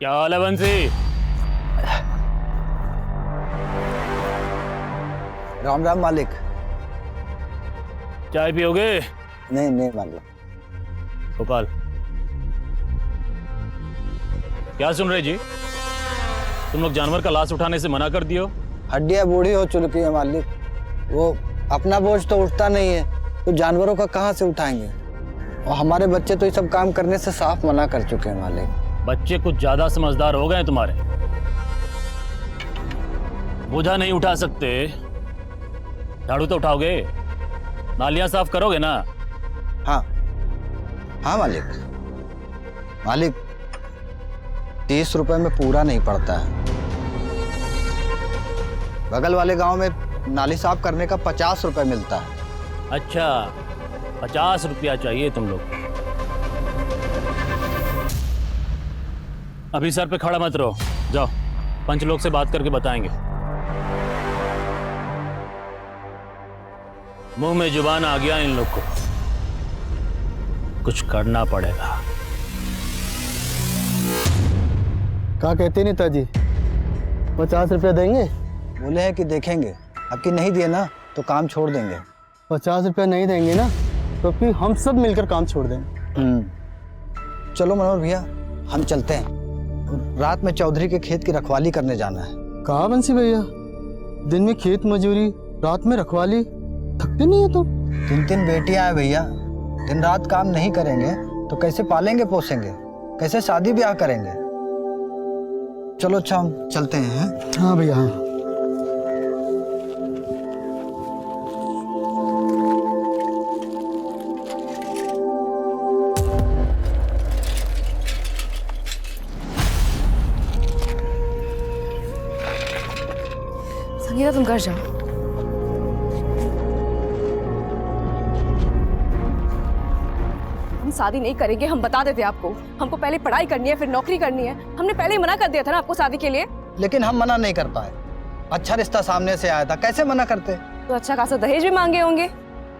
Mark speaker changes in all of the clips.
Speaker 1: क्या हाल है बंसी?
Speaker 2: राम राम मालिक।
Speaker 1: चाय पियोगे?
Speaker 2: नहीं नहीं मालिक।
Speaker 1: गोपाल, क्या सुन रहे जी? तुम लोग जानवर का लाश उठाने से मना कर दियो।
Speaker 2: हड्डियां बूढ़ी हो चुकी है मालिक, वो अपना बोझ तो उठता नहीं है, तो जानवरों का कहाँ से उठाएंगे। और हमारे बच्चे तो ये सब काम करने से साफ मना कर चुके हैं मालिक।
Speaker 1: बच्चे कुछ ज्यादा समझदार हो गए हैं तुम्हारे। बोझा नहीं उठा सकते, झाड़ू तो उठाओगे, नालियां साफ करोगे ना?
Speaker 2: हाँ हाँ मालिक। मालिक 30 रुपए में पूरा नहीं पड़ता है। बगल वाले गांव में नाली साफ करने का 50 रुपए मिलता है।
Speaker 1: अच्छा, 50 रुपया चाहिए तुम लोग। अभी सर पे खड़ा मत रहो, जाओ पंच लोग से बात करके बताएंगे। मुंह में जुबान आ गया इन लोग को, कुछ करना पड़ेगा।
Speaker 3: क्या कहते नेताजी, 50 रुपया देंगे?
Speaker 2: बोले हैं कि देखेंगे, अब कि नहीं दिए ना तो काम छोड़ देंगे।
Speaker 3: 50 रुपया नहीं देंगे ना तो फिर हम सब मिलकर काम छोड़ देंगे।
Speaker 2: चलो मनोहर भैया, हम चलते हैं। रात में चौधरी के खेत की रखवाली करने जाना है।
Speaker 3: कहा बंसी भैया, दिन में खेत मजूरी, रात में रखवाली, थकते नहीं है तुम?
Speaker 2: 3 बेटियां हैं भैया, दिन रात काम नहीं करेंगे तो कैसे पालेंगे पोसेंगे, कैसे शादी ब्याह करेंगे। चलो अच्छा हम चलते हैं।
Speaker 3: हाँ भैया हाँ।
Speaker 4: संगीता तुम घर जाओ। हम शादी नहीं करेंगे, हम बता देते आपको। हमको पहले पढ़ाई करनी है, फिर नौकरी करनी है। हमने पहले ही मना कर दिया था ना आपको शादी के लिए।
Speaker 2: लेकिन हम मना नहीं कर पाए, अच्छा रिश्ता सामने से आया था, कैसे मना करते।
Speaker 4: तो अच्छा खासा दहेज भी मांगे होंगे,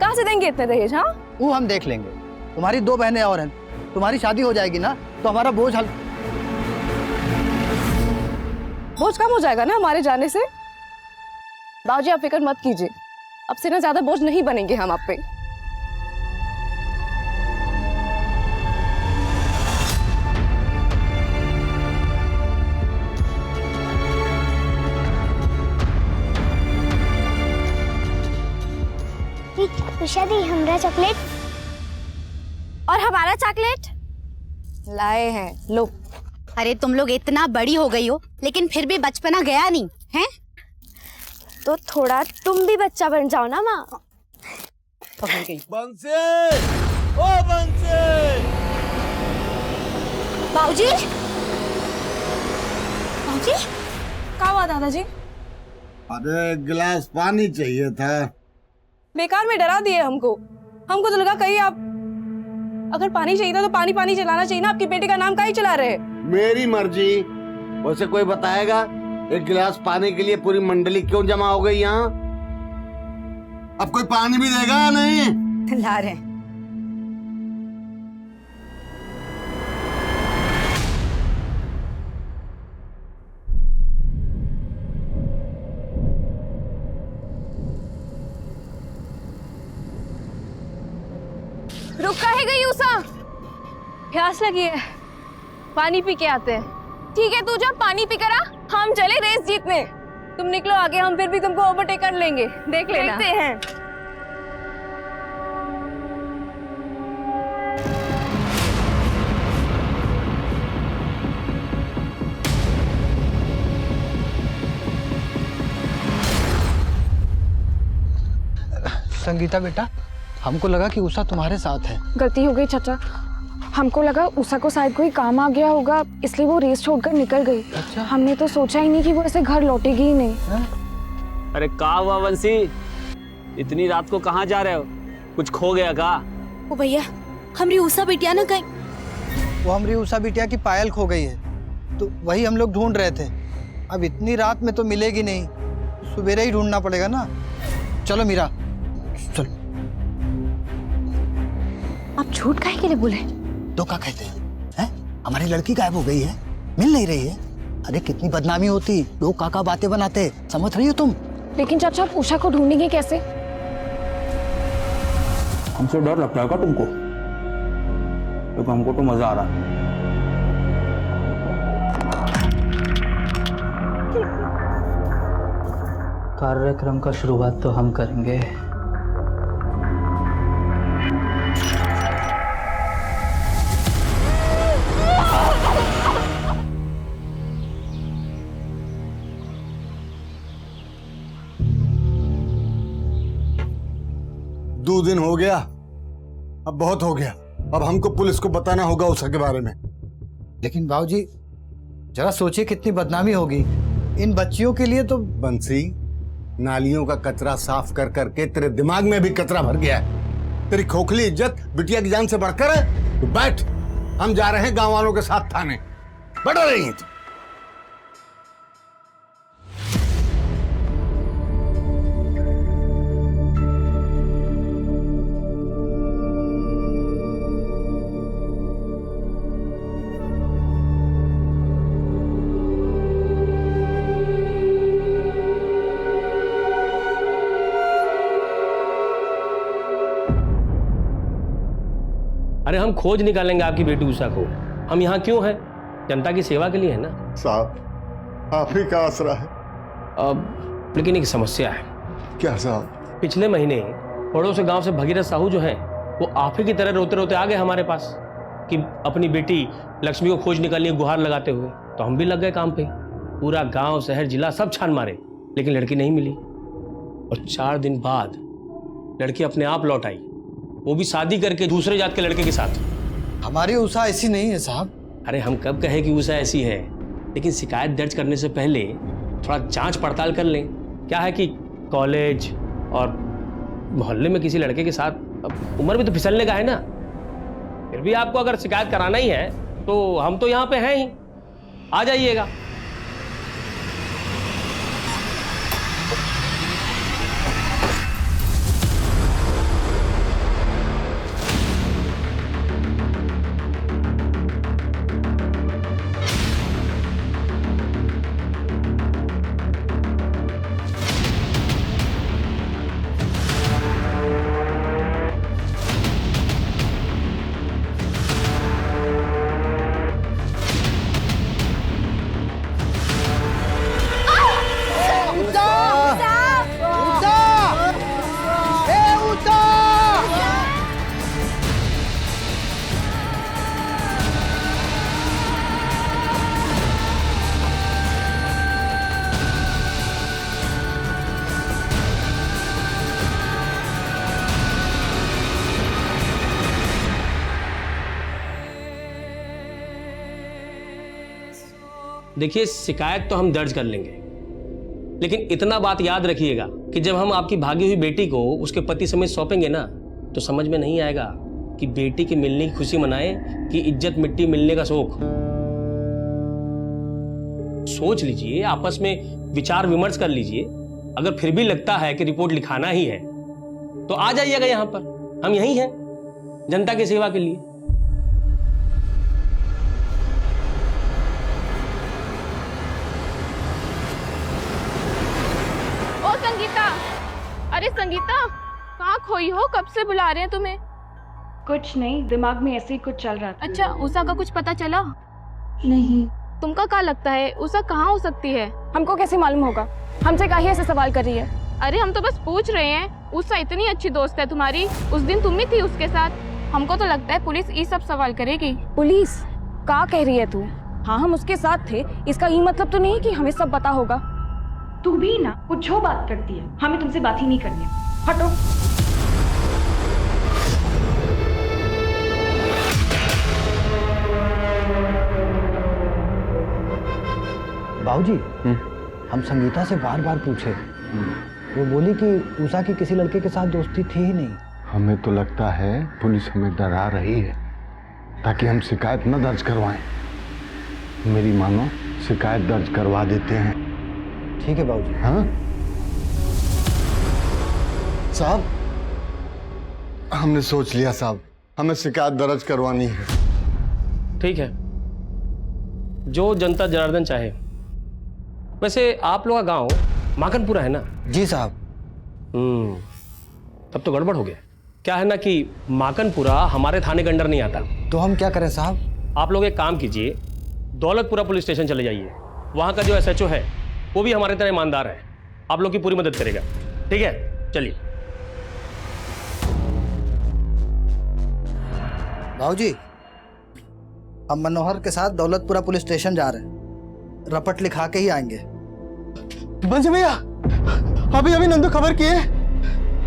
Speaker 4: कहाँ से देंगे इतने दहेज? हाँ
Speaker 2: वो हम देख लेंगे। तुम्हारी 2 बहनें और हैं, तुम्हारी शादी हो जाएगी ना तो हमारा बोझ
Speaker 4: बोझ कम हो जाएगा ना हमारे जाने से। बाबूजी आप फिक्र मत कीजिए, अब से ना ज्यादा बोझ नहीं बनेंगे हम आप पे।
Speaker 5: उषा दी हमरा चॉकलेट।
Speaker 6: और हमारा चॉकलेट
Speaker 4: लाए हैं, लो।
Speaker 6: अरे तुम लोग इतना बड़ी हो गई हो लेकिन फिर भी बचपना गया नहीं है?
Speaker 5: तो थोड़ा तुम भी बच्चा बन जाओ ना माँ।
Speaker 7: बंसी, ओ बंसी!
Speaker 6: बाबूजी, बाबूजी,
Speaker 4: क्या हुआ दादाजी?
Speaker 7: अरे एक गिलास पानी चाहिए था।
Speaker 4: बेकार में डरा दिए हमको। हमको तो लगा कहीं आप, अगर पानी चाहिए था तो पानी पानी चलाना चाहिए ना। आपकी बेटी का नाम काहे चला रहे?
Speaker 7: मेरी मर्जी। वैसे कोई बताएगा एक गिलास पानी के लिए पूरी मंडली क्यों जमा हो गई यहाँ? अब कोई पानी भी देगा या नहीं?
Speaker 6: ला रहे हैं।
Speaker 4: रुक काहे गई उषा? प्यास लगी है, पानी पी के आते हैं। ठीक है तू जा पानी पी कर आ, हम चले रेस जीतने। तुम निकलो आगे, हम फिर भी तुमको ओवरटेक कर लेंगे, देख लेना। देखते हैं।
Speaker 2: संगीता बेटा, हमको लगा कि उषा तुम्हारे साथ है।
Speaker 8: गलती हो गई चाचा, हमको लगा उषा को शायद कोई काम आ गया होगा, इसलिए वो रेस छोड़कर निकल गई।
Speaker 2: अच्छा।
Speaker 8: हमने तो सोचा ही नहीं कि वो ऐसे घर लौटेगी ही नहीं।
Speaker 9: अरे का हुआ बंसी, इतनी रात को कहाँ जा रहे हो? कुछ खो गया का?
Speaker 6: ओ भैया, हमारी उषा बिटिया ना कहीं।
Speaker 2: वो हमारी उषा बिटिया की पायल खो गई है, तो वही हम लोग ढूंढ रहे थे। अब इतनी रात में तो मिलेगी नहीं, सवेरे ही ढूंढना पड़ेगा ना। चलो मीरा चलो।
Speaker 6: आप झूठ काहे के लिए बोले?
Speaker 2: तो क्या कहते हैं? हमारी लड़की गायब हो गई है। मिल नहीं रही है। अरे कितनी बदनामी होती, लोग काका बातें बनाते, समझ रही हो तुम?
Speaker 8: लेकिन चाचा आप उषा को ढूंढेंगे कैसे?
Speaker 10: हमसे डर लगता है क्या तुमको? क्योंकि हमको तो मजा आ रहा है।
Speaker 11: कार्यक्रम का शुरुआत तो हम करेंगे।
Speaker 7: दो दिन हो गया, अब बहुत हो गया। अब हमको पुलिस को बताना होगा उषा के बारे में।
Speaker 2: लेकिन बाबूजी जरा सोचिए कितनी बदनामी होगी इन बच्चियों के लिए। तो
Speaker 7: बंसी, नालियों का कचरा साफ कर करके तेरे दिमाग में भी कचरा भर गया है। तेरी खोखली इज्जत बिटिया की जान से बढ़कर है। तो बैठ, हम जा रहे हैं गांव वालों के साथ थाने। बढ़ रही है तू।
Speaker 9: अरे हम खोज निकालेंगे आपकी बेटी उषा को। हम यहाँ क्यों हैं? जनता की सेवा के लिए है ना
Speaker 7: साहब। आप ही का आसरा है।
Speaker 9: अब लेकिन एक समस्या है।
Speaker 7: क्या साहब?
Speaker 9: पिछले महीने पड़ोस गांव से भगीरथ साहू जो हैं वो आप ही की तरह रोते रोते आ गए हमारे पास कि अपनी बेटी लक्ष्मी को खोज निकालनी है, गुहार लगाते हुए। तो हम भी लग गए काम पे। पूरा गांव, शहर, जिला सब छान मारे, लेकिन लड़की नहीं मिली। और 4 दिन बाद लड़की अपने आप लौट आई, वो भी शादी करके दूसरे जात के लड़के के साथ।
Speaker 2: हमारी उषा ऐसी नहीं है साहब।
Speaker 9: अरे हम कब कहे कि उषा ऐसी है, लेकिन शिकायत दर्ज करने से पहले थोड़ा जांच पड़ताल कर लें। क्या है कि कॉलेज और मोहल्ले में किसी लड़के के साथ, अब उम्र भी तो फिसलने का है ना। फिर भी आपको अगर शिकायत कराना ही है तो हम तो यहाँ पे हैं ही, आ जाइएगा। देखिए, शिकायत तो हम दर्ज कर लेंगे, लेकिन इतना बात याद रखिएगा कि जब हम आपकी भागी हुई बेटी को उसके पति समेत सौंपेंगे ना, तो समझ में नहीं आएगा कि बेटी के मिलने की खुशी मनाए कि इज्जत मिट्टी मिलने का शोक। सोच लीजिए, आपस में विचार विमर्श कर लीजिए। अगर फिर भी लगता है कि रिपोर्ट लिखाना ही है तो आ जाइएगा यहाँ पर। हम यहीं हैं जनता की सेवा के लिए।
Speaker 4: अरे संगीता, कहाँ खोई हो? कब से बुला रहे हैं तुम्हें।
Speaker 8: कुछ नहीं, दिमाग में ऐसे ही कुछ चल रहा था।
Speaker 4: अच्छा, उषा का कुछ पता चला?
Speaker 8: नहीं।
Speaker 4: तुमका क्या लगता है उषा कहाँ हो सकती है?
Speaker 8: हमको कैसे मालूम होगा? हमसे काहे ऐसे सवाल कर रही है?
Speaker 4: अरे हम तो बस पूछ रहे हैं। उषा इतनी अच्छी दोस्त है तुम्हारी, उस दिन तुम भी थी उसके साथ। हमको तो लगता है पुलिस ये सब सवाल करेगी।
Speaker 8: पुलिस? क्या कह रही है तू? हाँ, हम उसके साथ थे, इसका ये मतलब तो नहीं कि हमें सब पता होगा।
Speaker 12: तू भी ना कुछ जो बात करती है, हमें तुमसे बात ही नहीं करनी। हटो।
Speaker 2: बाबूजी, हम संगीता से बार बार पूछे, वो बोली कि उषा की किसी लड़के के साथ दोस्ती थी ही नहीं।
Speaker 7: हमें तो लगता है पुलिस हमें डरा रही है ताकि हम शिकायत न दर्ज करवाएं। मेरी मानो, शिकायत दर्ज करवा देते हैं।
Speaker 2: ठीक है बाबूजी।
Speaker 7: हाँ साहब, हमने सोच लिया साहब, हमें शिकायत दर्ज करवानी है।
Speaker 9: ठीक है, जो जनता जनार्दन चाहे। वैसे आप लोग का गांव माखनपुरा है ना?
Speaker 2: जी साहब।
Speaker 9: तब तो गड़बड़ हो गया। क्या है ना कि माखनपुरा हमारे थाने के अंडर नहीं आता।
Speaker 2: तो हम क्या करें साहब?
Speaker 9: आप लोग एक काम कीजिए, दौलतपुरा पुलिस स्टेशन चले जाइए। वहां का जो SHO है वो भी हमारे तरह ईमानदार है, आप लोग की पूरी मदद करेगा। ठीक है, चलिए।
Speaker 2: भाऊजी, हम मनोहर के साथ दौलतपुरा पुलिस स्टेशन जा रहे हैं, रपट लिखा के ही आएंगे।
Speaker 3: बंसी भैया, अभी नंदू खबर किए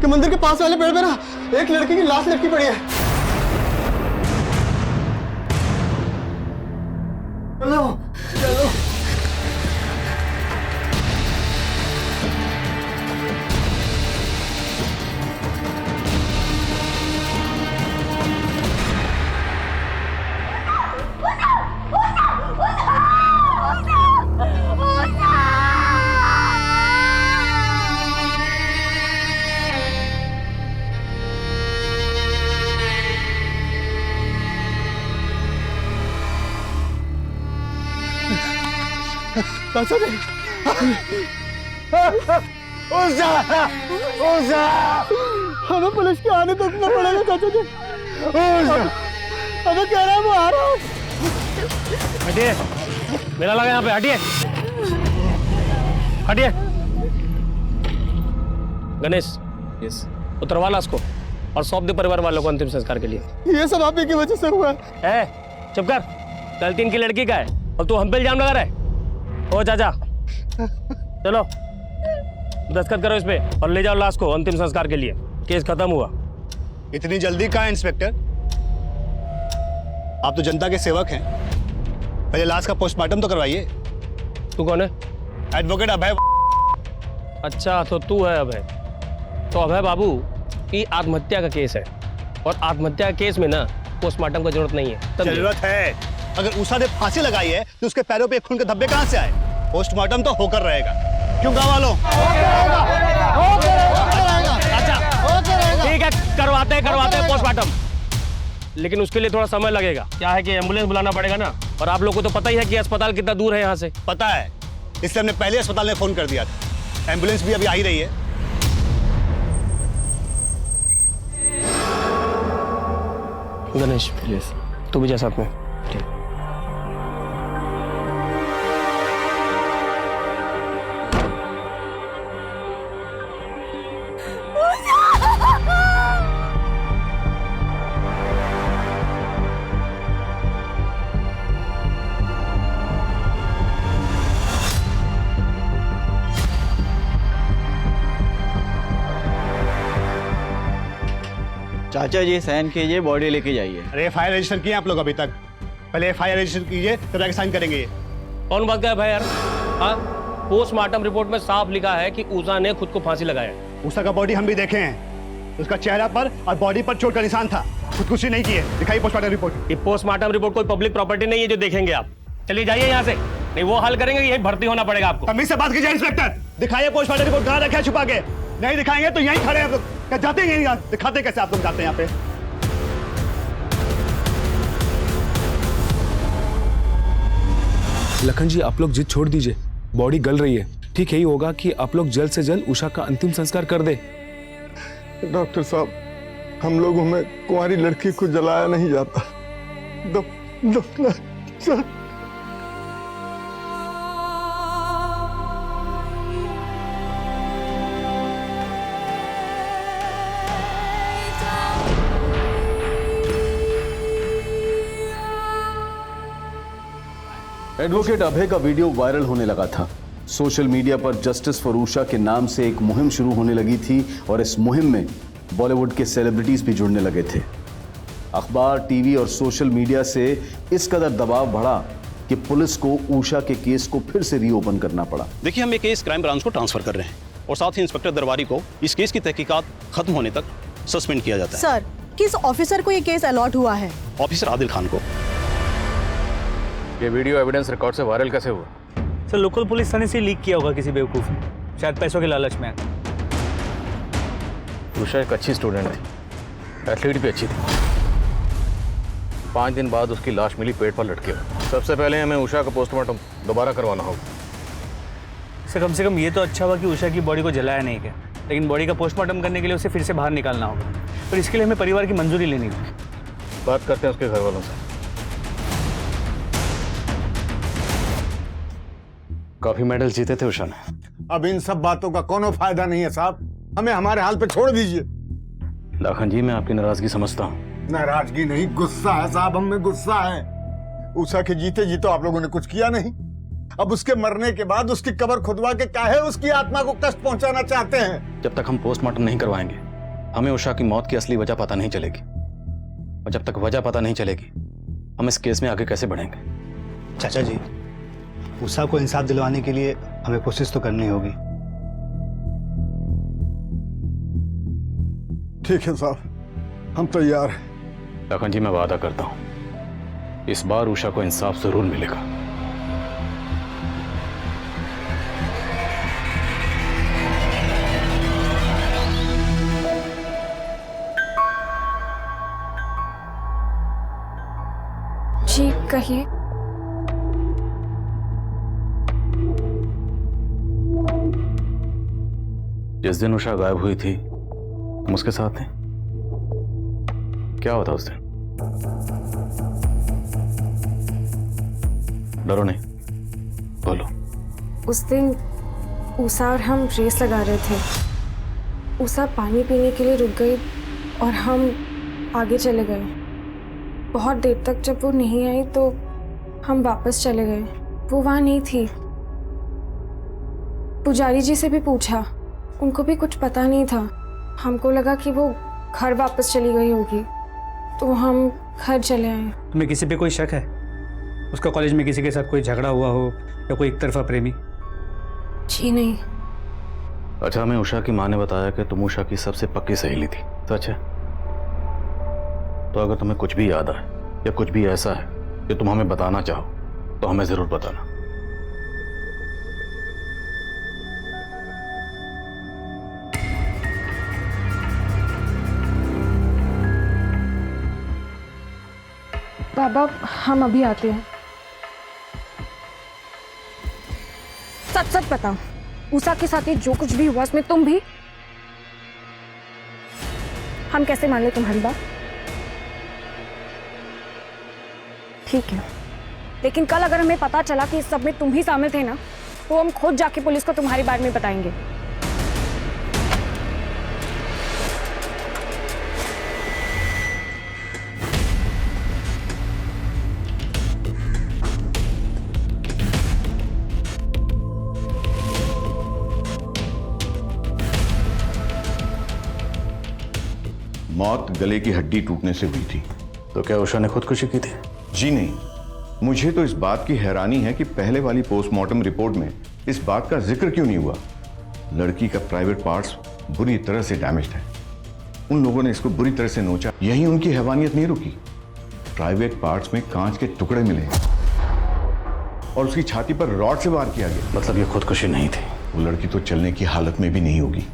Speaker 3: कि मंदिर के पास वाले पेड़ पे ना एक लड़की की लाश लटकी पड़ी है। चलो चलो। चाचा जी, हमें पुलिस के आने तो रुकना पड़ेगा चाचा जी। हमें कह रहा है वो आ रहा है।
Speaker 9: हटिए, मेला लगा यहाँ पे। हटिए हटिए। गणेश, यस, उतरवा ला उसको और सौंप दे परिवार वालों को अंतिम संस्कार के लिए।
Speaker 3: ये सब आप ही की वजह से हुआ
Speaker 9: है। चुप कर, गलती इनकी लड़की का है और तू हम पे इल्जाम लगा रहा है। ओ चाचा, चलो दस्तखत करो इस पे और ले जाओ लाश को अंतिम संस्कार के लिए। केस खत्म हुआ।
Speaker 13: इतनी जल्दी कहाँ इंस्पेक्टर? आप तो जनता के सेवक हैं, पहले लाश का पोस्टमार्टम तो करवाइए।
Speaker 9: तू कौन है?
Speaker 13: एडवोकेट अभय।
Speaker 9: अच्छा, तो तू है अभय। तो अभय बाबू, ये आत्महत्या का केस है और आत्महत्या के केस में ना पोस्टमार्टम की जरूरत नहीं है।
Speaker 13: जरूरत है। अगर उषा ने फांसी लगाई है तो उसके पैरों पे खून के धब्बे कहां से आए? पोस्टमार्टम तो होकर रहेगा। क्यों गांव वालों?
Speaker 9: ठीक है, करवाते हैं पोस्टमार्टम, लेकिन उसके लिए थोड़ा समय लगेगा। क्या है कि एम्बुलेंस बुलाना पड़ेगा ना, और आप लोगों को तो पता ही है कि अस्पताल कितना दूर है यहाँ से।
Speaker 13: पता है, इसलिए हमने पहले अस्पताल में फोन कर दिया था। एम्बुलेंस भी अभी आ ही रही है।
Speaker 9: गणेश, यस, तू भी जा साथ में। ठीक।
Speaker 14: चाचा जी साइन कीजिए, बॉडी लेके जाइए।
Speaker 13: अरे FIR रजिस्टर किए आप लोग अभी तक? पहले FIR रजिस्टर कीजिए, तब जाके साइन करेंगे।
Speaker 9: कौन बात का है भाई यार? हाँ, पोस्टमार्टम रिपोर्ट में साफ लिखा है कि उषा ने खुद को फांसी लगाया।
Speaker 13: उषा का बॉडी हम भी देखे हैं, उसका चेहरा पर और बॉडी पर चोट का निशान था। खुदकुशी नहीं की है। दिखाइए पोस्टमार्टम रिपोर्ट।
Speaker 9: ये पोस्टमार्टम रिपोर्ट कोई पब्लिक प्रॉपर्टी नहीं है जो देखेंगे आप। चलिए जाइए यहाँ से, नहीं वो हल करेंगे, यही भर्ती होना पड़ेगा आपको।
Speaker 13: तमीज से बात कीजिए इंस्पेक्टर। दिखाइए पोस्टमार्टम रिपोर्ट, कहाँ रखा है छुपा के? नहीं दिखाएंगे तो यहीं खड़े हैं। क्या जाते हैं यहीं? दिखाते कैसे आप लोग जाते हैं यहाँ पे?
Speaker 15: लखन जी, आप लोग जिद छोड़ दीजिए, बॉडी गल रही है। ठीक यही होगा कि आप लोग जल्द से जल्द उषा का अंतिम संस्कार कर दे।
Speaker 3: डॉक्टर साहब, हम लोगों में कुंवारी लड़की को जलाया नहीं जाता।
Speaker 16: एडवोकेट अभय का वीडियो वायरल होने लगा था। सोशल मीडिया पर जस्टिस फॉर उषा के नाम से एक मुहिम शुरू होने लगी थी और इस मुहिम में बॉलीवुड के सेलिब्रिटीज भी जुड़ने लगे थे। अखबार, टीवी और सोशल मीडिया से इस कदर दबाव बढ़ा कि पुलिस को उषा के केस को फिर से रीओपन करना पड़ा।
Speaker 17: देखिए, हम ये केस क्राइम ब्रांच को ट्रांसफर कर रहे हैं और साथ ही इंस्पेक्टर दरबारी को इस केस की तहकीकात खत्म होने तक सस्पेंड किया जाता है।
Speaker 18: सर, किस ऑफिसर को ये केस अलॉट हुआ है?
Speaker 17: ऑफिसर आदिल खान को।
Speaker 19: ये वीडियो एविडेंस रिकॉर्ड से वायरल कैसे हुआ?
Speaker 20: सर, लोकल पुलिस थाने से लीक किया होगा किसी बेवकूफ ने, शायद पैसों के लालच में।
Speaker 19: उषा एक अच्छी स्टूडेंट थी, एथलीट भी अच्छी थी। 5 दिन बाद उसकी लाश मिली पेड़ पर लटके हुए। सबसे पहले हमें उषा का पोस्टमार्टम दोबारा करवाना होगा।
Speaker 20: सर कम से कम ये तो अच्छा हुआ कि उषा की बॉडी को जलाया नहीं गया, लेकिन बॉडी का पोस्टमार्टम करने के लिए उसे फिर से बाहर निकालना होगा, और इसके लिए हमें परिवार की मंजूरी लेनी होगी।
Speaker 19: बात करते हैं उसके घर वालों से।
Speaker 14: काफी मेडल जीते थे उषा ने।
Speaker 7: अब इन सब बातों का कोनो फायदा नहीं है साहब, हमें हमारे हाल पे छोड़ दीजिए।
Speaker 14: लाखन जी, मैं आपकी नाराजगी समझता हूँ।
Speaker 7: नाराजगी नहीं, गुस्सा है साहब, हमें गुस्सा है। उषा के जीते जी तो आप लोगों ने कुछ किया नहीं, अब उसके मरने के बाद उसकी कब्र खुदवा के काहे उसकी आत्मा को कष्ट पहुंचाना चाहते हैं?
Speaker 14: जब तक हम पोस्टमार्टम नहीं करवाएंगे हमें उषा की मौत की असली वजह पता नहीं चलेगी, और जब तक वजह पता नहीं चलेगी हम इस केस में आगे कैसे बढ़ेंगे?
Speaker 21: चाचा जी, उषा को इंसाफ दिलवाने के लिए हमें कोशिश तो करनी होगी।
Speaker 7: ठीक है साहब, हम तैयार हैं।
Speaker 14: लखन जी, मैं वादा करता हूं इस बार उषा को इंसाफ जरूर मिलेगा।
Speaker 8: जी कहिए।
Speaker 14: जिस दिन उषा गायब हुई थी तुम उसके साथ थे, क्या होता उस दिन? डरो नहीं, बोलो।
Speaker 8: उस दिन उषा और हम रेस लगा रहे थे। उषा पानी पीने के लिए रुक गई और हम आगे चले गए। बहुत देर तक जब वो नहीं आई तो हम वापस चले गए। वो वहाँ नहीं थी। पुजारी जी से भी पूछा, उनको भी कुछ पता नहीं था। हमको लगा कि वो घर वापस चली गई होगी, तो हम घर चले आए।
Speaker 20: तुम्हें किसी पे कोई शक है? उसका कॉलेज में किसी के साथ कोई झगड़ा हुआ हो या कोई एक तरफा प्रेमी?
Speaker 8: जी नहीं।
Speaker 14: अच्छा, हमें उषा की माँ ने बताया कि तुम उषा की सबसे पक्की सहेली थी, सच है? तो अगर तुम्हें कुछ भी याद आए या कुछ भी ऐसा है कि तुम हमें बताना चाहो तो हमें जरूर बताना।
Speaker 8: बाबा हम अभी आते हैं। सच सच बताओ, उषा के साथ ये जो कुछ भी हुआ उसमें तुम भी? हम कैसे मान ले तुम्हारी बात? ठीक है, लेकिन कल अगर हमें पता चला कि इस सब में तुम ही शामिल थे ना, तो हम खुद जाके पुलिस को तुम्हारे बारे में बताएंगे।
Speaker 22: मौत गले की हड्डी टूटने से हुई थी।
Speaker 14: तो क्या उषा ने खुदकुशी की थी?
Speaker 22: जी नहीं, मुझे तो इस बात की हैरानी है कि पहले वाली पोस्टमार्टम रिपोर्ट में इस बात का जिक्र क्यों नहीं हुआ। लड़की का प्राइवेट पार्ट्स बुरी तरह से डैमेज्ड है। उन लोगों ने इसको बुरी तरह से नोचा, यही उनकी हैवानियत नहीं रुकी। प्राइवेट पार्ट्स में कांच के टुकड़े मिले और उसकी छाती पर रॉड से वार किया गया।
Speaker 14: मतलब ये खुदकुशी नहीं थी?
Speaker 22: वो लड़की तो चलने की हालत में भी नहीं होगी।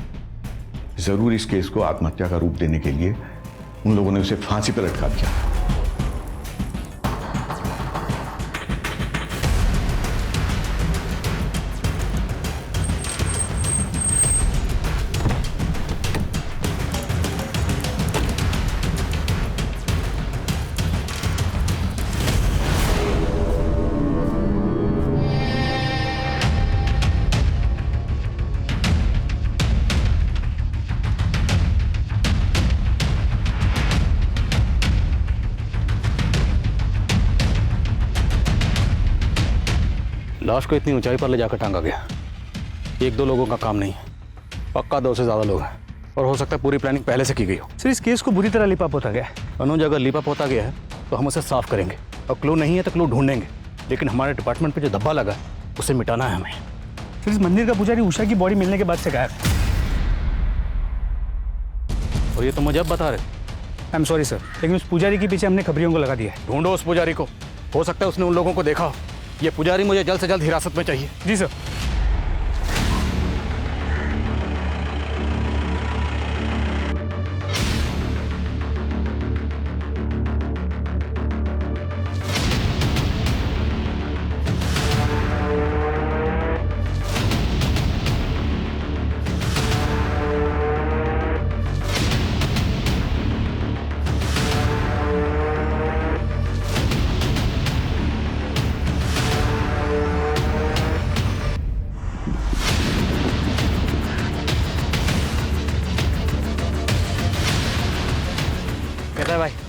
Speaker 22: जरूर इस केस को आत्महत्या का रूप देने के लिए उन लोगों ने उसे फांसी पर लटका दिया।
Speaker 14: लाश को इतनी ऊंचाई पर ले जाकर टांगा गया, एक दो लोगों का काम नहीं है, पक्का 2 से ज्यादा लोग हैं, और हो सकता है पूरी प्लानिंग पहले से की गई हो।
Speaker 20: सर इस केस को बुरी तरह लिपाप होता गया है।
Speaker 14: अनुज, अगर लिपाप होता गया है तो हम उसे साफ करेंगे, और क्लू नहीं है तो क्लू ढूंढेंगे, लेकिन हमारे डिपार्टमेंट पे जो धब्बा लगा है उसे मिटाना है हमें।
Speaker 20: सर इस मंदिर का पुजारी उषा की बॉडी मिलने के बाद से गायब है।
Speaker 14: और ये तो मुझे अब बता रहे।
Speaker 20: आई एम सॉरी सर, लेकिन उस पुजारी के पीछे हमने खबरियों को लगा दिया है।
Speaker 14: ढूंढो उस पुजारी को, हो सकता है उसने उन लोगों को देखा हो। ये पुजारी मुझे जल्द से जल्द हिरासत में चाहिए।
Speaker 20: जी सर।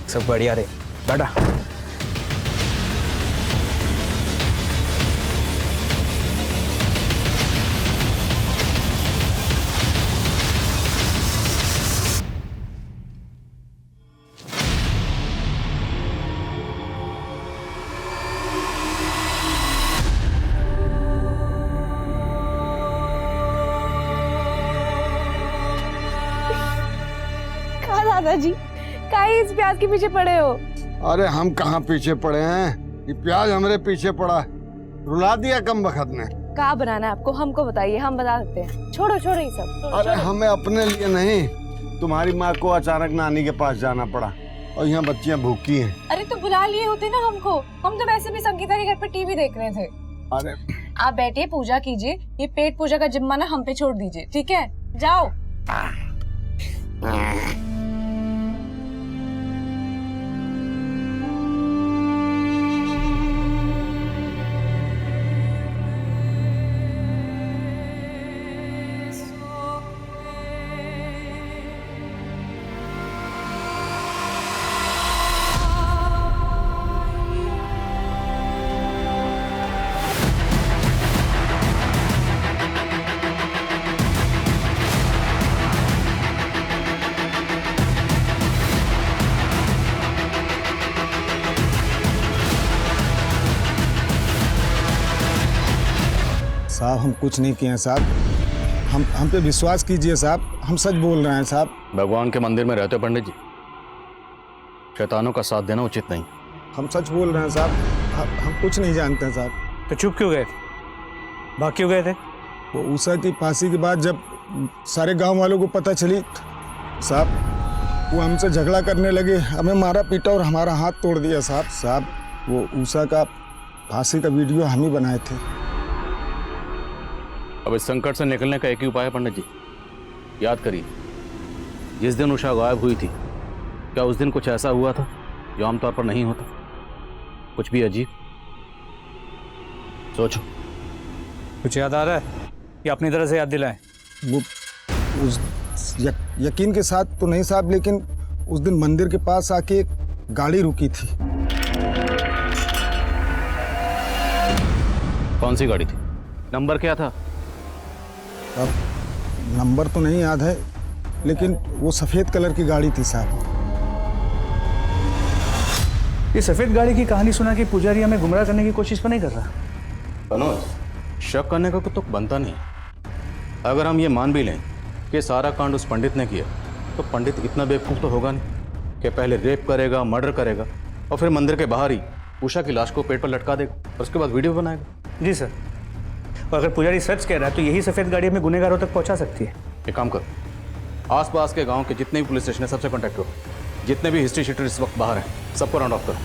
Speaker 10: सब बढ़िया रे, बेटा।
Speaker 4: दादाजी काहे इस प्याज के पीछे पड़े हो?
Speaker 7: अरे हम कहाँ पीछे पड़े हैं, ये प्याज हमरे पीछे पड़ा है। रुला दिया कम बखत ने।
Speaker 4: क्या बनाना है आपको, हमको बताइए, हम बता सकते हैं। छोड़ो छोड़ो ये सब।
Speaker 7: अरे हमें अपने लिए नहीं, तुम्हारी माँ को अचानक नानी के पास जाना पड़ा और यहाँ बच्चियाँ भूखी हैं।
Speaker 4: अरे तो बुला लिए होते ना हमको, हम तो वैसे भी संगीता के घर पर टीवी देख रहे थे।
Speaker 7: अरे
Speaker 4: आप बैठिए, पूजा कीजिए, ये पेट पूजा का जिम्मा ना हम पे छोड़ दीजिए, ठीक है? जाओ।
Speaker 3: साहब हम कुछ नहीं किए हैं साहब, हम पे विश्वास कीजिए साहब, हम सच बोल रहे हैं साहब।
Speaker 14: भगवान के मंदिर में रहते हो पंडित जी, शैतानों का साथ देना उचित नहीं।
Speaker 3: हम सच बोल रहे हैं साहब, हम कुछ नहीं जानते हैं साहब।
Speaker 20: तो चुप क्यों गए थे, भाग क्यों गए थे?
Speaker 3: वो उषा की फांसी के बाद जब सारे गांव वालों को पता चली साहब, वो हमसे झगड़ा करने लगे, हमें मारा पीटा और हमारा हाथ तोड़ दिया साहब। साहब वो उषा का फांसी का वीडियो हम ही बनाए थे।
Speaker 14: अब इस संकट से निकलने का एक ही उपाय है पंडित जी, याद करिए जिस दिन उषा गायब हुई थी, क्या उस दिन कुछ ऐसा हुआ था जो आमतौर पर नहीं होता? कुछ भी अजीब? सोचो।
Speaker 20: कुछ याद आ रहा है या अपनी तरह से याद दिलाएं?
Speaker 3: वो यकीन के साथ तो नहीं साहब, लेकिन उस दिन मंदिर के पास आके एक गाड़ी रुकी थी।
Speaker 14: कौन सी गाड़ी थी, नंबर क्या था?
Speaker 3: अब नंबर तो नहीं याद है, लेकिन वो सफेद कलर की गाड़ी थी साहब।
Speaker 20: ये सफेद गाड़ी की कहानी सुना कि पुजारी हमें गुमराह करने की कोशिश तो नहीं कर रहा?
Speaker 14: मनोज, शक करने का तो बनता नहीं। अगर हम ये मान भी लें कि सारा कांड उस पंडित ने किया, तो पंडित इतना बेवकूफ़ तो होगा नहीं कि पहले रेप करेगा, मर्डर करेगा और फिर मंदिर के बाहर ही उषा की लाश को पेट पर लटका देगा और उसके बाद वीडियो बनाएगा।
Speaker 20: जी सर, और अगर पुजारी सच कह रहा है तो यही सफेद गाड़ी हमें गुनहगारों तक पहुंचा सकती है।
Speaker 14: एक काम करो, आसपास के गांव के जितने भी पुलिस स्टेशन है सबसे कांटेक्ट करो, जितने भी हिस्ट्री शीटर इस वक्त बाहर हैं सबको राउंड ऑफ करो।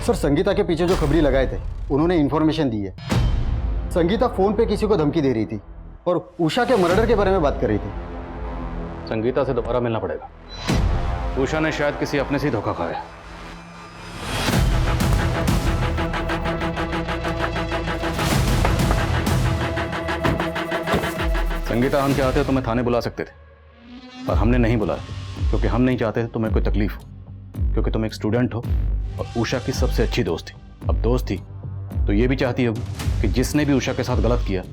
Speaker 1: सर संगीता के पीछे जो खबरी लगाए थे उन्होंने इन्फॉर्मेशन दी है। संगीता फोन पे किसी को धमकी दे रही थी और उषा के मर्डर के बारे में बात कर रही थी।
Speaker 14: संगीता से दोबारा मिलना पड़ेगा, उषा ने शायद किसी अपने से धोखा खाया। संगीता, हम चाहते तो मैं थाने बुला सकते थे, पर हमने नहीं बुलाया क्योंकि हम नहीं चाहते थे तुम्हें कोई तकलीफ हो, क्योंकि तुम एक स्टूडेंट हो और उषा की सबसे अच्छी दोस्त थी। अब दोस्त थी तो ये भी चाहती होगी कि जिसने भी उषा के साथ गलत किया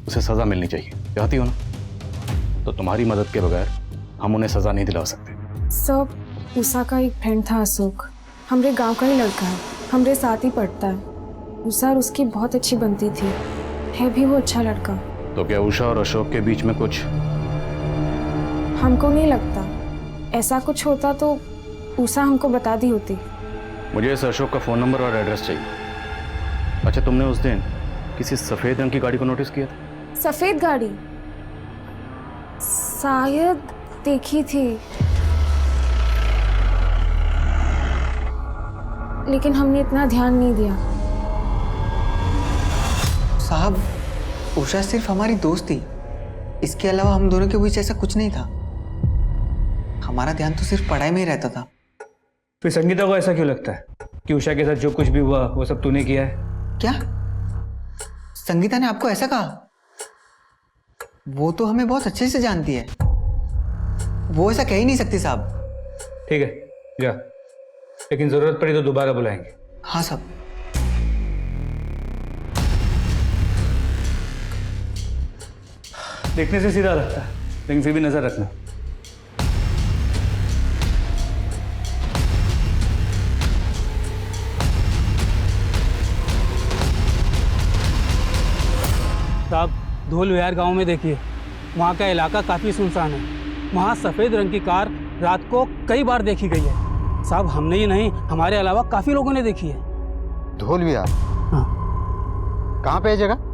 Speaker 14: उसे सज़ा मिलनी चाहिए, चाहती हो ना? तो तुम्हारी मदद के बगैर हम उन्हें सज़ा नहीं दिला सकते।
Speaker 8: सब उषा का एक फ्रेंड था अशोक, हमरे गांव का ही लड़का है, हमरे साथ ही पढ़ता है। उषा और उसकी बहुत अच्छी बनती थी, है भी वो अच्छा लड़का।
Speaker 14: तो क्या उषा और अशोक के बीच में कुछ?
Speaker 8: हमको नहीं लगता, ऐसा कुछ होता तो उषा हमको बता दी होती।
Speaker 14: मुझे इस अशोक का फ़ोन नंबर और एड्रेस चाहिए। अच्छा, तुमने उस दिन किसी सफ़ेद रंग की गाड़ी को नोटिस किया था?
Speaker 8: सफ़ेद गाड़ी शायद देखी थी, लेकिन हमने इतना ध्यान नहीं दिया।
Speaker 2: साहब, उषा सिर्फ हमारी दोस्त थी, इसके अलावा हम दोनों के बीच ऐसा कुछ नहीं था। हमारा ध्यान तो सिर्फ पढ़ाई में ही रहता था।
Speaker 20: फिर संगीता को ऐसा क्यों लगता है? कि उषा के साथ जो कुछ भी हुआ वो सब तूने किया है।
Speaker 2: क्या संगीता ने आपको ऐसा कहा? वो तो हमें बहुत अच्छे से जानती है, वो ऐसा कह ही नहीं सकती साहब।
Speaker 20: ठीक है जा, लेकिन जरूरत पड़ी तो दोबारा बुलाएंगे।
Speaker 2: हाँ साहब।
Speaker 20: देखने से सीधा लगता है, लेकिन फिर भी नजर रखना।
Speaker 11: साहब धोल विहार गांव में देखिए, वहाँ का इलाका काफ़ी सुनसान है। वहाँ सफ़ेद रंग की कार रात को कई बार देखी गई है साहब। हमने ही नहीं, हमारे अलावा काफ़ी लोगों ने देखी है।
Speaker 1: धोल विहार? हाँ। कहाँ पे है जगह?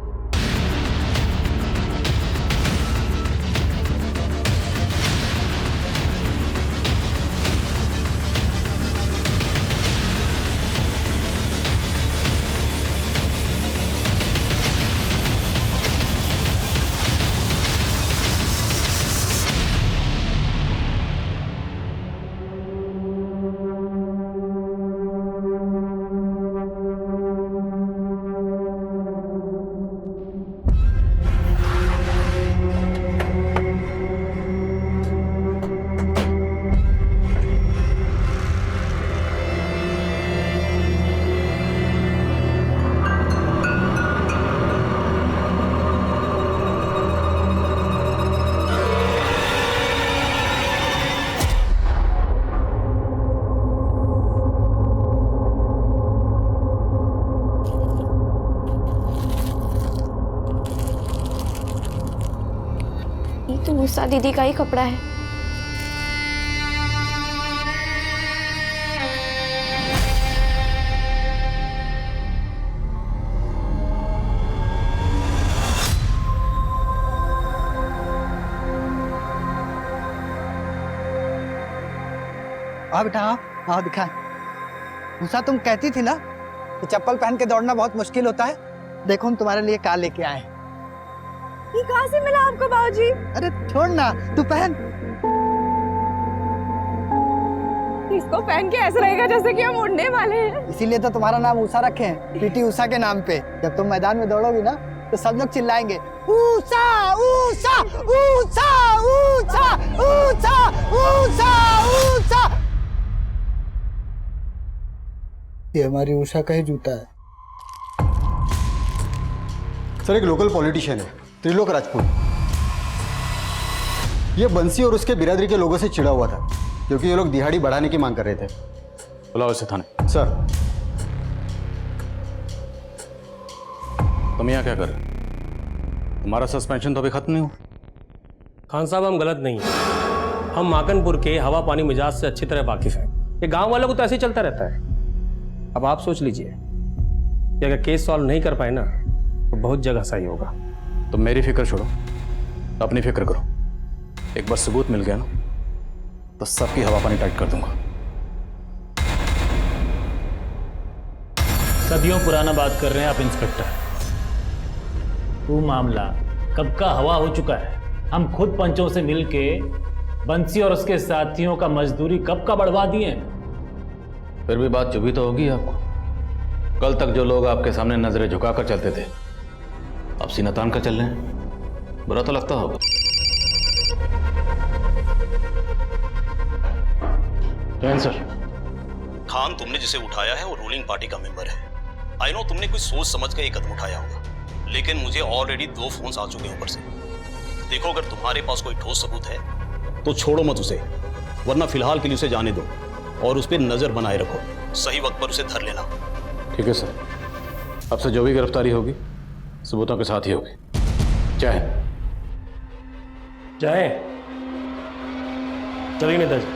Speaker 8: तो उषा दीदी का ही कपड़ा है।
Speaker 2: आओ बेटा आओ, आओ दिखा। उषा तुम कहती थी ना कि चप्पल पहन के दौड़ना बहुत मुश्किल होता है, देखो हम तुम्हारे लिए क्या लेके आए।
Speaker 4: ये कहाँ से मिला आपको बाबूजी?
Speaker 2: अरे छोड़ ना, तू पहन।
Speaker 4: इसको पहन के ऐसा रहेगा जैसे कि हम उड़ने वाले हैं।
Speaker 2: इसीलिए तो तुम्हारा नाम उषा रखे हैं, पीटी उषा के नाम पे। जब तुम मैदान में दौड़ोगी ना तो सब लोग चिल्लाएंगे उषा उषा उषा उषा उषा उषा उषा। ये हमारी उषा का ही जूता है।
Speaker 1: सर एक लोकल पॉलिटिशियन है, त्रिलोक राजपूत। ये बंसी और उसके बिरादरी के लोगों से चिढ़ा हुआ था क्योंकि ये लोग दिहाड़ी बढ़ाने की मांग कर रहे थे।
Speaker 14: बुलाओ इसे थाने।
Speaker 1: सर।
Speaker 14: तुम यहाँ क्या कर रहे हो? तुम्हारा सस्पेंशन तो अभी खत्म नहीं हुआ।
Speaker 9: खान साहब हम गलत नहीं हैं। हम माकनपुर के हवा पानी मिजाज से अच्छी तरह वाकिफ हैं। ये गांव वालों को तो ऐसे ही चलता रहता है। अब आप सोच लीजिए कि अगर केस सॉल्व नहीं कर पाए ना तो बहुत जगह सही होगा।
Speaker 14: तो मेरी फिक्र छोड़ो, अपनी फिक्र करो। एक बार सबूत मिल गया ना तो सबकी हवा पानी टाइट कर दूंगा।
Speaker 5: सदियों पुराना बात कर रहे हैं आप इंस्पेक्टर। वो मामला कब का हवा हो चुका है। हम खुद पंचों से मिलके बंसी और उसके साथियों का मजदूरी कब का बढ़वा दिए हैं।
Speaker 14: फिर भी बात चुभी तो होगी आपको। कल तक जो लोग आपके सामने नजरें झुकाकर चलते थे अब सीना तान कर चल रहे हैं। बुरा तो लगता होगा।
Speaker 17: जैन सर, खान तुमने जिसे उठाया है वो रूलिंग पार्टी का मेंबर है। आई नो तुमने कुछ सोच समझ कर एक कदम उठाया होगा, लेकिन मुझे ऑलरेडी 2 फोन्स आ चुके हैं ऊपर से। देखो अगर तुम्हारे पास कोई ठोस सबूत है तो छोड़ो मत उसे, वरना फिलहाल के लिए उसे जाने दो और उस पर नजर बनाए रखो। सही वक्त पर उसे धर लेना।
Speaker 14: ठीक है सर, अब से जो भी गिरफ्तारी होगी सबूतों के साथ ही होगी। जय
Speaker 9: जय। चलिए नेताजी।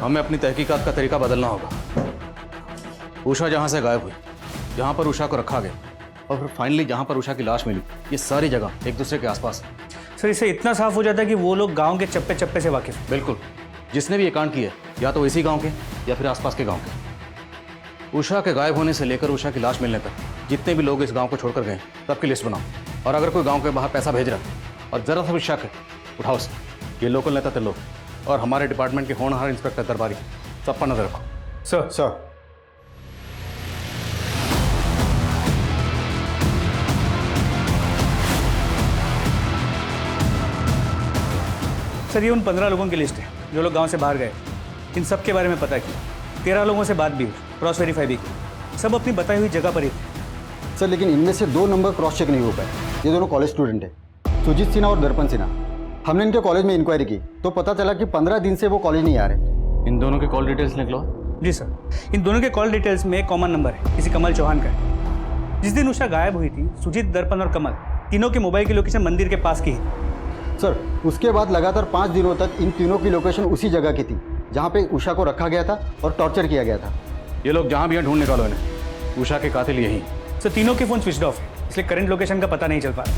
Speaker 14: हमें अपनी तहकीकात का तरीका बदलना होगा। उषा जहां से गायब हुई, जहां पर उषा को रखा गया और फिर फाइनली जहां पर उषा की लाश मिली, ये सारी जगह एक दूसरे के आसपास है।
Speaker 20: सर इससे इतना साफ हो जाता है कि वो लोग गांव के चप्पे चप्पे से वाकिफ हैं।
Speaker 14: बिल्कुल, जिसने भी ये कांड किया या तो इसी गांव के या फिर आसपास के गांव के। उषा के गायब होने से लेकर उषा की लाश मिलने तक जितने भी लोग इस गांव को छोड़कर गए सबकी लिस्ट बनाओ। और अगर कोई गांव के बाहर पैसा भेज रहा है और जरा सा भी शक है उठाओ से। ये लोकल नेता थे लोग और हमारे डिपार्टमेंट के होनहार इंस्पेक्टर दरबारी, सब पर नजर रखो।
Speaker 1: सर।
Speaker 20: सर ये उन 15 लोगों की लिस्ट है जो लोग गांव से बाहर गए। इन सब के बारे में पता किया, 13 लोगों से बात भी हुई, क्रॉस वेरीफाई भी की, सब अपनी बताई हुई जगह पर ही थे।
Speaker 1: सर लेकिन इनमें से 2 नंबर क्रॉस चेक नहीं हो पाए। ये दोनों कॉलेज स्टूडेंट है, सुजीत सिन्हा और दर्पण सिन्हा। हमने इनके कॉलेज में इंक्वायरी की तो पता चला कि 15 दिन से वो कॉलेज नहीं आ रहे।
Speaker 14: इन दोनों के कॉल डिटेल्स निकलो।
Speaker 20: जी सर, इन दोनों के कॉल डिटेल्स में एक कॉमन नंबर है, किसी कमल चौहान का है। जिस दिन उषा गायब हुई थी, सुजीत, दर्पण और कमल तीनों के मोबाइल की लोकेशन मंदिर के पास की है।
Speaker 1: सर उसके बाद लगातार 5 दिनों तक इन तीनों की लोकेशन उसी जगह की थी जहाँ पे उषा को रखा गया था और टॉर्चर किया गया था।
Speaker 14: ये लोग जहाँ भी हैं ढूंढ निकालो इन्हें। उषा के कातिल यही।
Speaker 20: सर तीनों के फोन स्विच ऑफ है, इसलिए करंट लोकेशन का पता नहीं चल पा रहा।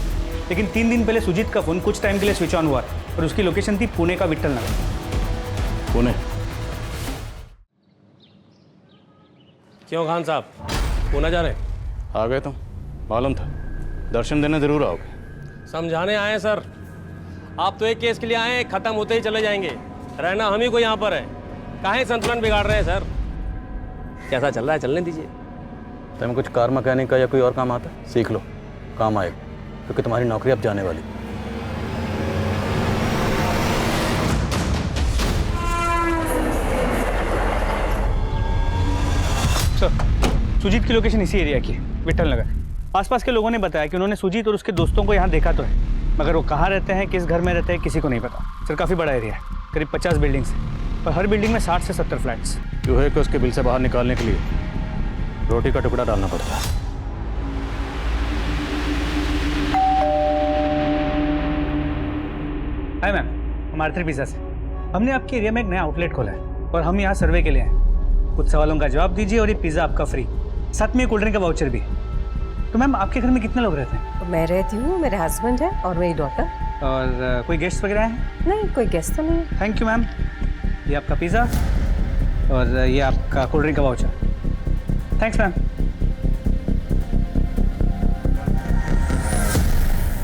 Speaker 20: लेकिन 3 दिन पहले सुजीत का फोन कुछ टाइम के लिए स्विच ऑन हुआ और उसकी लोकेशन थी पुणे का विट्ठल नगर।
Speaker 14: पुणे?
Speaker 9: क्यों खान साहब, पुणे जा रहे?
Speaker 14: आ गए तुम, मालूम था। दर्शन देने जरूर आओगे।
Speaker 9: समझाने आए सर। आप तो एक केस के लिए आए हैं, खत्म होते ही चले जाएंगे। रहना हम ही को यहाँ पर है, काहे संतुलन बिगाड़ रहे हैं सर? कैसा चल रहा है, चलने दीजिए।
Speaker 14: तुम्हें कुछ कार मैकेनिक का या कोई और काम आता है, सीख लो, काम आएगा, क्योंकि तुम्हारी नौकरी अब जाने वाली।
Speaker 20: सर सुजीत की लोकेशन इसी एरिया की है, विट्ठल नगर। आसपास के लोगों ने बताया कि उन्होंने सुजीत और उसके दोस्तों को यहाँ देखा तो है, मगर वो कहाँ रहते हैं, किस घर में रहते हैं, किसी को नहीं पता। सर काफ़ी बड़ा एरिया है, करीब 50 बिल्डिंग्स है और हर बिल्डिंग में 60 से 70 फ्लैट्स।
Speaker 14: जो है कि उसके बिल से बाहर निकालने के लिए रोटी का टुकड़ा डालना पड़ता है।
Speaker 20: हाय मैम, हम आर्थर पिज़्ज़ा से। हमने आपके एरिया में एक नया आउटलेट खोला है और हम यहाँ सर्वे के लिए हैं। कुछ सवालों का जवाब दीजिए और ये पिज़्ज़ा आपका फ्री, साथ में कोल्ड ड्रिंक का वाउचर भी। तो मैम आपके घर में कितने लोग रहते हैं?
Speaker 6: मैं रहती हूँ, मेरे हस्बैंड है और मेरी डॉटर।
Speaker 20: और कोई गेस्ट वगैरह हैं?
Speaker 6: नहीं, कोई गेस्ट तो नहीं है।
Speaker 20: Thank you ma'am. ये आपका पिज़्ज़ा और ये आपका कोल्ड ड्रिंक का voucher. Thanks ma'am.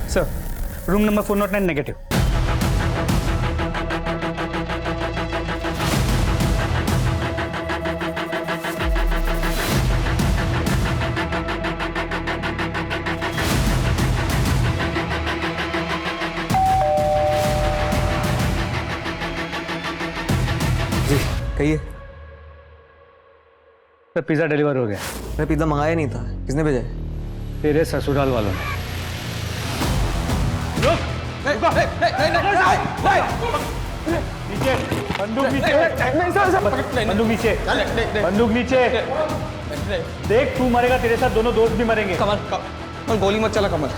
Speaker 20: Sir room number 409 negative.
Speaker 12: कहिए।
Speaker 20: सर पिज़्ज़ा डिलीवर हो गया।
Speaker 12: मैं पिज़्ज़ा मंगाया नहीं था, किसने भेजा है?
Speaker 20: तेरे ससुराल वालों ने। नीचे बंदूक, नीचे बंदूक, नीचे बंदूक, नीचे। देख तू मरेगा, तेरे साथ दोनों दोस्त भी मरेंगे।
Speaker 12: कमल गोली मत चला। कमल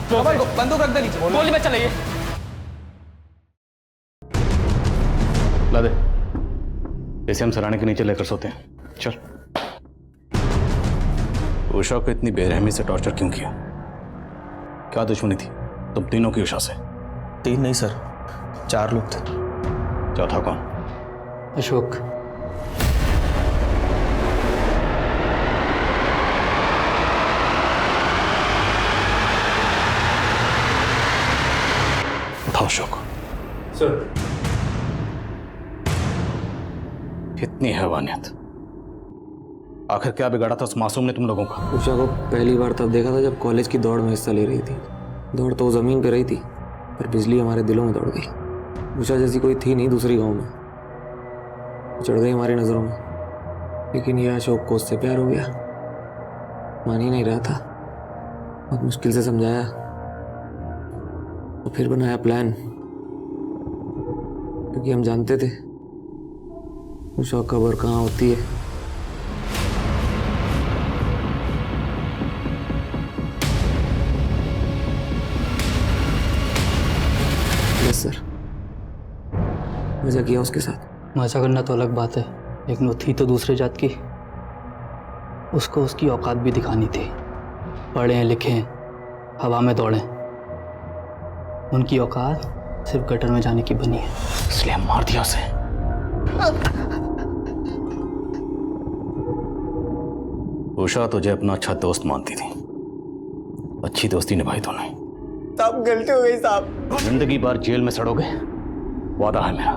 Speaker 12: बंदूक रख दे नीचे, गोली मत चलाइए।
Speaker 14: ला दे, इसे हम सराहने के नीचे लेकर सोते हैं। चल। उषा को इतनी बेरहमी से टॉर्चर क्यों किया? क्या दुश्मनी थी तुम तीनों की उषा से?
Speaker 12: 3 नहीं सर, 4 लोग थे।
Speaker 14: चौथा कौन?
Speaker 12: अशोक।
Speaker 14: उठाओ अशोक।
Speaker 20: सर
Speaker 14: इतनी हैवानियत, आखिर क्या बिगाड़ा था उस मासूम ने तुम लोगों का?
Speaker 12: उषा को पहली बार तब देखा था जब कॉलेज की दौड़ में हिस्सा ले रही थी। दौड़ तो ज़मीन पे रही थी, पर बिजली हमारे दिलों में दौड़ गई। उषा जैसी कोई थी नहीं दूसरी गांव में, चढ़ गई हमारी नज़रों में। लेकिन यह अशोक को उससे प्यार हो गया, मान ही नहीं रहा था। बहुत मुश्किल से समझाया और फिर बनाया प्लान, क्योंकि हम जानते थे उषा कब और कहाँ होती है। यस सर, मजा किया उसके साथ।
Speaker 11: मजा करना तो अलग बात है, लेकिन वो थी तो दूसरे जात की। उसको उसकी औकात भी दिखानी थी। पढ़े लिखे, हवा में दौड़े, उनकी औकात सिर्फ गटर में जाने की बनी है,
Speaker 14: इसलिए हम मार दिया उसे। उषा तुझे अपना अच्छा दोस्त मानती थी, अच्छी दोस्ती निभाई दोनों।
Speaker 12: तब
Speaker 2: साहब गलती हो गई साहब।
Speaker 14: जिंदगी भर जेल में सड़ोगे, वादा है मेरा।